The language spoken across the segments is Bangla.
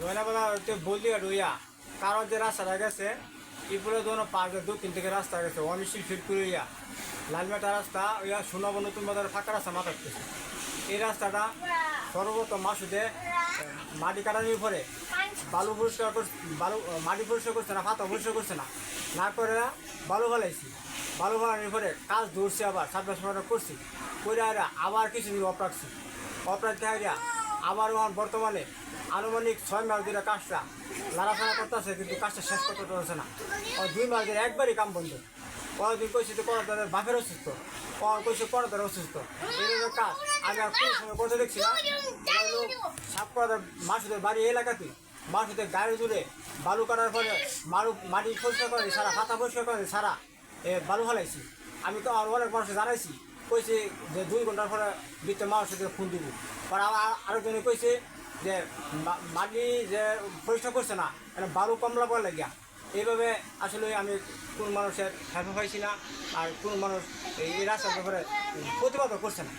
জয়নাবাদা বললি রইয়া কারণ যে রাস্তাটা গেছে এরপরে ধরো পার্কের 2-3 থেকে রাস্তা গেছে অনিশ্চিত ফিট করে ইয়া লালমেটা রাস্তা ইয়া সুনব নতুন বাজারে ফাঁকা রাস্তা মাথাচ্ছে এই রাস্তাটা সর্বপ্রথম মাসুদে মাটি কাটানোর পরে বালু পরিষ্কার মাটি পরিষ্কার করছে না পাতা পরিষ্কার করছে না করে বালু ফেলাইছি বালু ফেলানোর পরে কাজ ধরছি আবার 27 করছি করে আবার কিছুদিন অপরাধ দেখা আবার বর্তমানে আনুমানিক 6 মাস ধরে কাজটা লাড়াফাড়া করতেছে কিন্তু কাজটা শেষ করতে পারছে না 2 মাস ধরে একবারই কাম বন্ধ কয়েকদিন কইছে তো কোনো তাদের বাপের অসুস্থ কইছে কোনো তাদের অসুস্থ এইভাবে কাজ আমি আর কোনো সময় করতে দেখছি না সাপ করা মাসুদের বাড়ি এলাকাতে মাসুদের গাড়ি জুড়ে বালু কাটার পরে মাটি পরিষ্কার করে সারা পাতা পরিষ্কার করে সারা বালু ফেলাইছি আমি তো আর অনেক মানুষকে জানাইছি কইছে যে 2 ঘন্টার পরে বিতে মানুষদের ফোন দিব পর আরেকজনে কইছে যে মাটি যে পরিষ্কার করছে না বালু কমলা পড়ে লাগিয়া এইভাবে আসলে আমি কোন মানুষের হেল্প পাইছি না আর কোন মানুষ এই রাস্তার ব্যাপারে প্রতিবাদও করছে না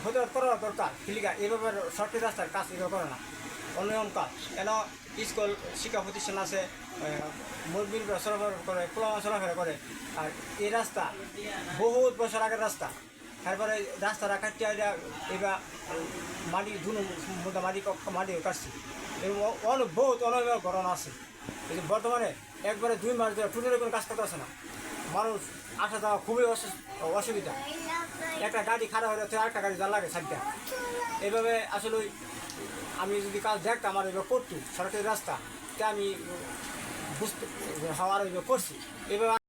প্রতিবাদ করা দরকার কিলিকা এইভাবে সরকারি রাস্তার কাজ এভাবে করে না অনিয়ম কাজ কেন স্কুল শিক্ষা প্রতিষ্ঠান আছে মুরগির চলাফেরা করে পোলামা চলাফেরা করে আর এই রাস্তা বহুত বছর আগের রাস্তা তারপরে রাস্তাটা কাটিয়ে এবার মাটি ধুনো মাটি কাটছি অনেক বহুত অনেক ঘটনা আছে এই বর্তমানে একবারে 2 মাস ধরে টোটালি কোনো কাজ করতে আসে না মানুষ আসা যাওয়া খুবই অসুবিধা একটা গাড়ি খারাপ হয়ে যাচ্ছে আরেকটা গাড়ি যা লাগে সাইডটা এইভাবে আসলে আমি যদি কাজ দেখতাম আমার এবার করতো সরকারি রাস্তা তা আমি বুঝতে হওয়ার করছি এভাবে